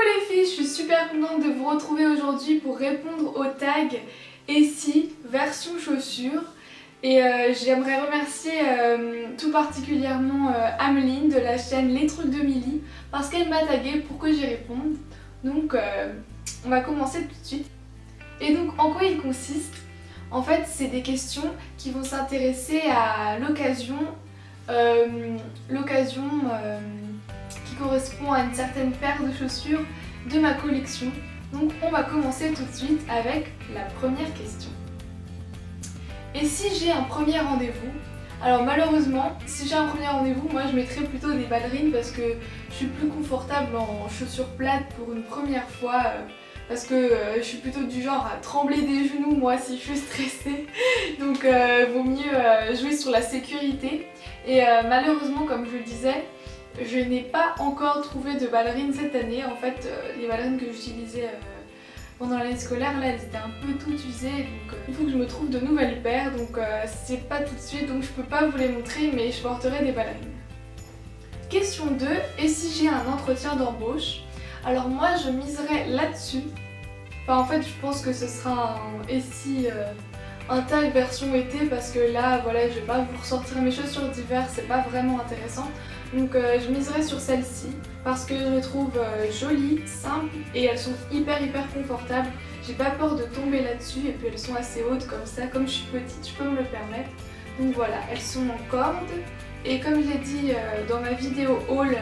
les filles, je suis super contente de vous retrouver aujourd'hui pour répondre au tag et si version chaussures. Et j'aimerais remercier tout particulièrement Ameline de la chaîne Les Trucs de Milly parce qu'elle m'a tagué pour que j'y réponde. Donc on va commencer tout de suite. Et donc en quoi il consiste? En fait c'est des questions qui vont s'intéresser à l'occasion qui correspond à une certaine paire de chaussures de ma collection. Donc on va commencer tout de suite avec la première question. Et si j'ai un premier rendez-vous? Alors malheureusement, si j'ai un premier rendez-vous, moi je mettrais plutôt des ballerines parce que je suis plus confortable en chaussures plates pour une première fois. Parce que je suis plutôt du genre à trembler des genoux moi si je suis stressée. Donc vaut mieux jouer sur la sécurité. Et malheureusement, comme je le disais, je n'ai pas encore trouvé de ballerines cette année. En fait, les ballerines que j'utilisais pendant l'année scolaire, là, elles étaient un peu toutes usées. Donc il faut que je me trouve de nouvelles paires. Donc c'est pas tout de suite, donc je peux pas vous les montrer, mais je porterai des ballerines. Question 2. Et si j'ai un entretien d'embauche? Alors moi, je miserais là-dessus. Enfin, en fait, je pense que ce sera un tag version été parce que là, voilà, je vais pas vous ressortir mes chaussures d'hiver, c'est pas vraiment intéressant. Donc je miserai sur celle-ci parce que je les trouve jolies, simples et elles sont hyper confortables. J'ai pas peur de tomber là-dessus et puis elles sont assez hautes comme ça. Comme je suis petite, je peux me le permettre. Donc voilà, elles sont en corde et comme je l'ai dit dans ma vidéo haul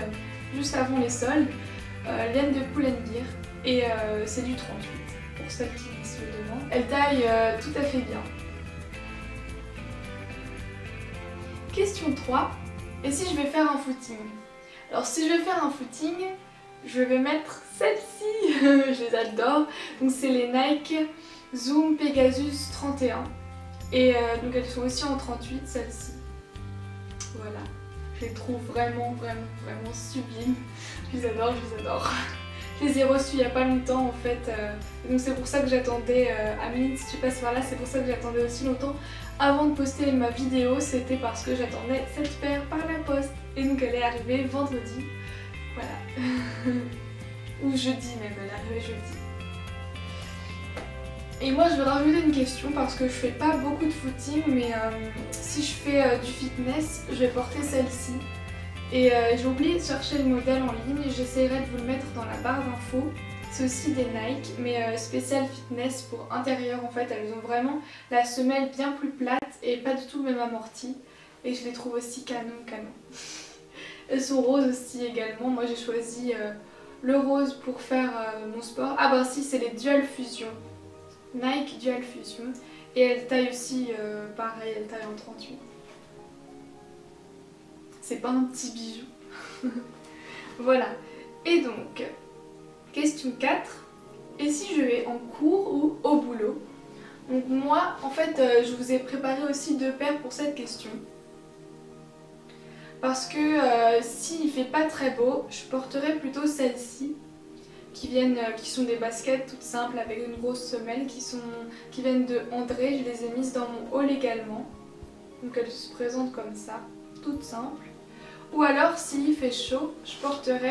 juste avant les soldes, laine de Pull&Bear et c'est du 38 pour celles qui se le demandent. Elle taille tout à fait bien. Question 3. Et si je vais faire un footing? Alors si je vais faire un footing, je vais mettre celle-ci, je les adore. Donc c'est les Nike Zoom Pegasus 31. Et donc elles sont aussi en 38, celles-ci. Voilà, je les trouve vraiment sublimes. Je les adore, je les adore. Je les ai reçus il y a pas longtemps en fait. Donc c'est pour ça que j'attendais, Ameline si tu passes par là, c'est pour ça que j'attendais aussi longtemps. Avant de poster ma vidéo, c'était parce que j'attendais cette paire par la poste. Et donc elle est arrivée vendredi. Voilà. Ou jeudi même, elle est arrivée jeudi. Et moi je vais rajouter une question parce que je fais pas beaucoup de footing, mais si je fais du fitness, je vais porter celle-ci. Et j'ai oublié de chercher le modèle en ligne, j'essaierai de vous le mettre dans la barre d'infos. C'est aussi des Nike, mais spécial fitness pour intérieur en fait. Elles ont vraiment la semelle bien plus plate et pas du tout le même amorti. Et je les trouve aussi canon. Elles sont roses aussi également. Moi j'ai choisi le rose pour faire mon sport. Ah bah si, c'est les Dual Fusion. Nike Dual Fusion. Et elles taillent aussi pareil, elles taillent en 38. C'est pas un petit bijou. Voilà. Et donc, question 4. Et si je vais en cours ou au boulot? Donc moi, en fait, je vous ai préparé aussi 2 paires pour cette question. Parce que s'il fait pas très beau, je porterai plutôt celles-ci. Qui sont des baskets toutes simples avec une grosse semelle qui viennent de André. Je les ai mises dans mon haul également. Donc elles se présentent comme ça, toutes simples. Ou alors s'il fait chaud, je porterai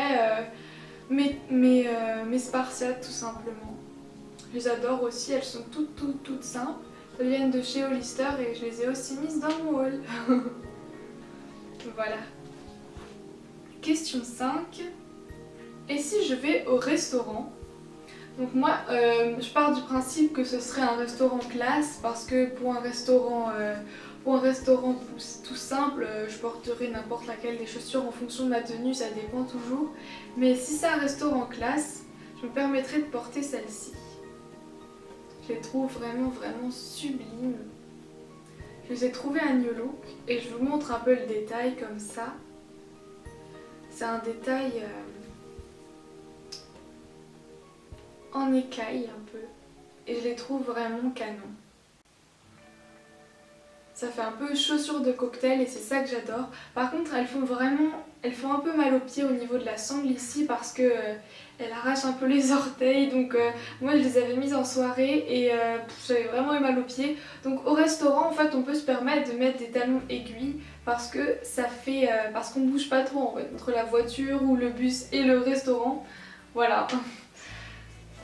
mes Spartiates tout simplement. Je les adore aussi, elles sont toutes simples. Elles viennent de chez Hollister et je les ai aussi mises dans mon haul. Voilà. Question 5. Et si je vais au restaurant? Donc moi, je pars du principe que ce serait un restaurant classe parce que pour un restaurant tout simple, je porterai n'importe laquelle des chaussures en fonction de ma tenue, ça dépend toujours. Mais si c'est un restaurant classe, je me permettrai de porter celle-ci. Je les trouve vraiment sublimes. Je les ai trouvées à New Look et je vous montre un peu le détail comme ça. C'est un détail en écaille un peu et je les trouve vraiment canon. Ça fait un peu chaussures de cocktail et c'est ça que j'adore. Par contre elles font un peu mal aux pieds au niveau de la sangle ici parce que elles arrachent un peu les orteils. Donc moi je les avais mises en soirée et j'avais vraiment eu mal aux pieds. Donc au restaurant en fait on peut se permettre de mettre des talons aiguilles parce que parce qu'on bouge pas trop en fait entre la voiture ou le bus et le restaurant. Voilà.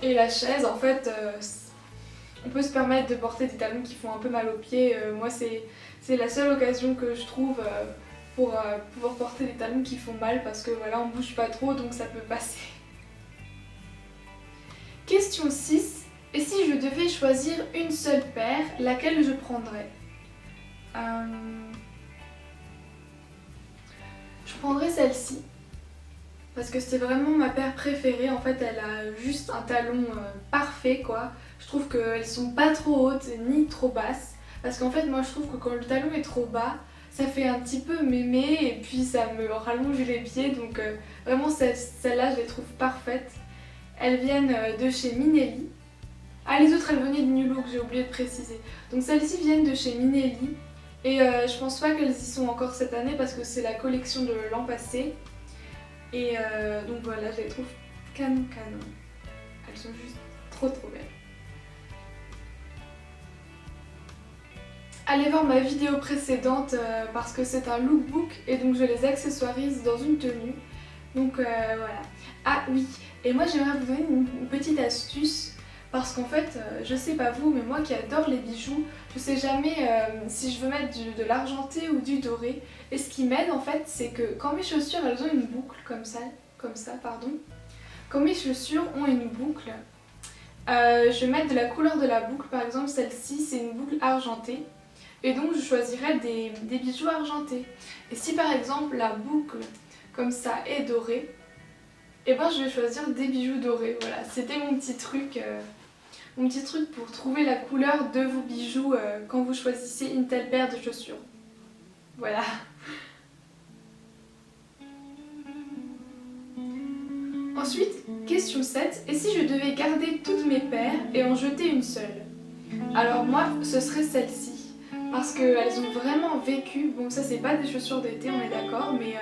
Et la chaise, en fait, on peut se permettre de porter des talons qui font un peu mal aux pieds. Moi, c'est la seule occasion que je trouve pour pouvoir porter des talons qui font mal parce que voilà, on bouge pas trop donc ça peut passer. Question 6. Et si je devais choisir une seule paire, laquelle je prendrais? Je prendrais celle-ci. Parce que c'est vraiment ma paire préférée. En fait, elle a juste un talon parfait quoi. Je trouve qu'elles sont pas trop hautes ni trop basses. Parce qu'en fait, moi je trouve que quand le talon est trop bas, ça fait un petit peu mémé et puis ça me rallonge les pieds. Donc vraiment, celle-là, je les trouve parfaites. Elles viennent de chez Minelli. Ah, les autres, elles venaient de New Look, j'ai oublié de préciser. Donc celles-ci viennent de chez Minelli. Et je pense pas qu'elles y sont encore cette année parce que c'est la collection de l'an passé. Et donc voilà, je les trouve canon. Elles sont juste trop belles. Allez voir ma vidéo précédente parce que c'est un lookbook et donc je les accessoirise dans une tenue. Donc voilà. Ah oui, et moi j'aimerais vous donner une petite astuce. Parce qu'en fait, je sais pas vous, mais moi qui adore les bijoux, je sais jamais si je veux mettre de l'argenté ou du doré. Et ce qui m'aide en fait, c'est que quand mes chaussures elles ont une boucle comme ça, quand mes chaussures ont une boucle, je vais mettre de la couleur de la boucle, par exemple celle-ci c'est une boucle argentée. Et donc je choisirais des bijoux argentés. Et si par exemple la boucle comme ça est dorée, et ben je vais choisir des bijoux dorés. Voilà, c'était mon petit truc. Mon petit truc pour trouver la couleur de vos bijoux quand vous choisissez une telle paire de chaussures. Voilà. Ensuite, question 7. Et si je devais garder toutes mes paires et en jeter une seule? Alors moi, ce serait celle-ci. Parce qu'elles ont vraiment vécu. Bon, ça c'est pas des chaussures d'été, on est d'accord, mais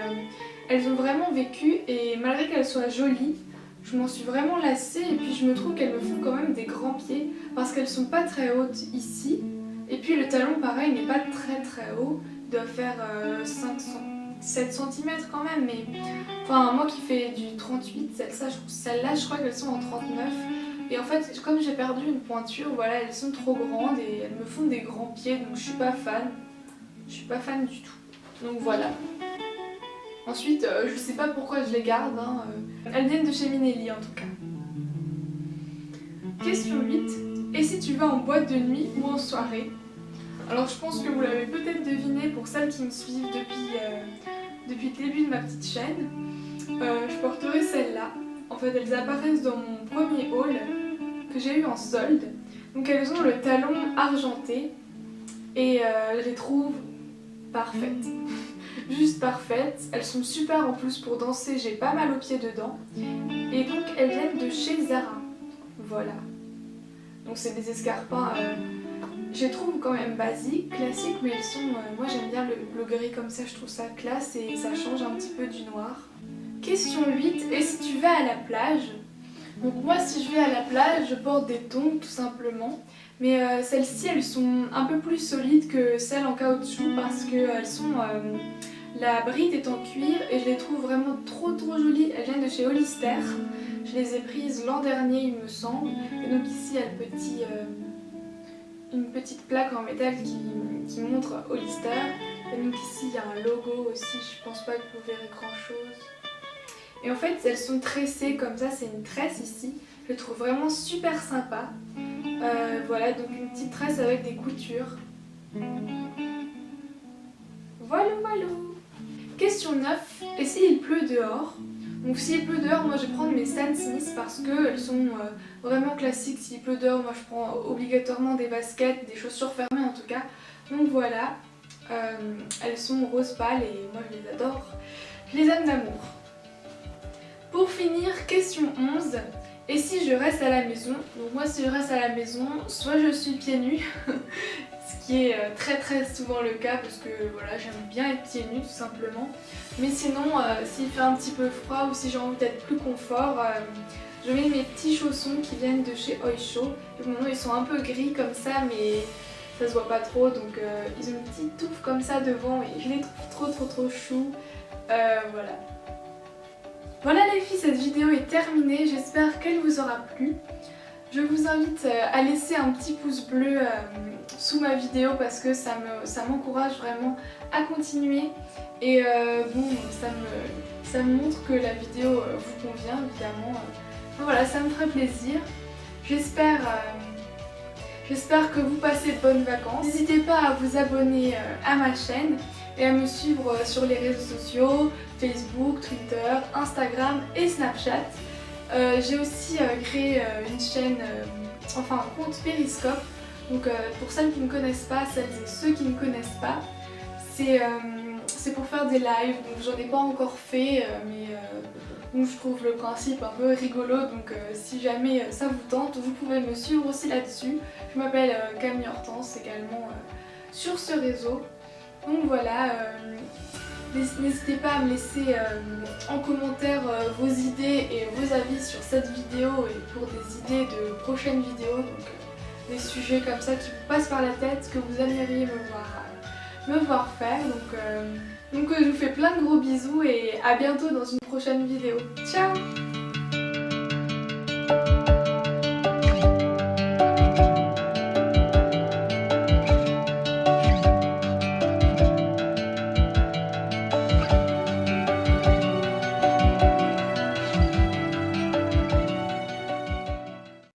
elles ont vraiment vécu et malgré qu'elles soient jolies, je m'en suis vraiment lassée et puis je me trouve qu'elles me font quand même des grands pieds parce qu'elles sont pas très hautes ici et puis le talon pareil n'est pas très haut, il doit faire 7 cm quand même, mais enfin moi qui fais du 38, celle-là je crois qu'elles sont en 39 et en fait comme j'ai perdu une pointure, voilà, elles sont trop grandes et elles me font des grands pieds donc je suis pas fan du tout, donc voilà. Ensuite, je sais pas pourquoi je les garde, hein. Elles viennent de chez Minelli en tout cas. Question 8. Et si tu vas en boîte de nuit ou en soirée? Alors je pense que vous l'avez peut-être deviné pour celles qui me suivent depuis le début de ma petite chaîne. Je porterai celles-là. En fait, elles apparaissent dans mon premier haul que j'ai eu en solde. Donc elles ont le talon argenté et je les trouve parfaites. Juste parfaites, elles sont super en plus pour danser, j'ai pas mal aux pieds dedans. Et donc elles viennent de chez Zara. Voilà. Donc c'est des escarpins, je les trouve quand même basiques, classiques, mais elles sont, moi j'aime bien le gris comme ça, je trouve ça classe et ça change un petit peu du noir. Question 8, et si tu vas à la plage? Donc moi si je vais à la plage, je porte des tongs tout simplement. Mais celles-ci elles sont un peu plus solides que celles en caoutchouc parce que la bride est en cuir et je les trouve vraiment trop jolies. Elles viennent de chez Hollister. Je les ai prises l'an dernier il me semble. Et donc ici il y a une petite plaque en métal qui montre Hollister. Et donc ici il y a un logo aussi, je pense pas que vous verrez grand chose. Et en fait elles sont tressées comme ça, c'est une tresse ici. Je les trouve vraiment super sympa. Voilà, donc une petite tresse avec des coutures. Voilà. Question 9. Et s'il pleut dehors? Donc s'il pleut dehors, moi je vais prendre mes Stan Smith parce qu'elles sont vraiment classiques. S'il pleut dehors, moi je prends obligatoirement des baskets, des chaussures fermées en tout cas. Donc voilà, elles sont rose pâle et moi je les adore. Je les aime d'amour. Pour finir, question 11. Et si je reste à la maison? Donc moi si je reste à la maison, soit je suis pieds nus, ce qui est très souvent le cas parce que voilà, j'aime bien être pieds nus tout simplement. Mais sinon, s'il fait un petit peu froid ou si j'ai envie d'être plus confort, je mets mes petits chaussons qui viennent de chez Oysho. Et maintenant ils sont un peu gris comme ça mais ça se voit pas trop, donc ils ont une petite touffe comme ça devant et je les trouve trop chou. Voilà. Voilà les filles, cette vidéo est terminée, j'espère qu'elle vous aura plu. Je vous invite à laisser un petit pouce bleu sous ma vidéo parce que ça m'encourage vraiment à continuer et ça me montre que la vidéo vous convient évidemment. Voilà, ça me ferait plaisir. J'espère que vous passez de bonnes vacances. N'hésitez pas à vous abonner à ma chaîne et à me suivre sur les réseaux sociaux, Facebook, Twitter, Instagram et Snapchat. J'ai aussi créé une chaîne, un compte Periscope. Donc pour celles qui ne connaissent pas, celles et ceux qui ne connaissent pas, c'est pour faire des lives. Donc j'en ai pas encore fait, mais je trouve le principe un peu rigolo. Donc si jamais ça vous tente, vous pouvez me suivre aussi là-dessus. Je m'appelle Camille Hortense également sur ce réseau. Donc voilà. N'hésitez pas à me laisser en commentaire vos idées et vos avis sur cette vidéo et pour des idées de prochaines vidéos, donc des sujets comme ça qui vous passent par la tête, que vous aimeriez me voir faire. Donc je vous fais plein de gros bisous et à bientôt dans une prochaine vidéo. Ciao!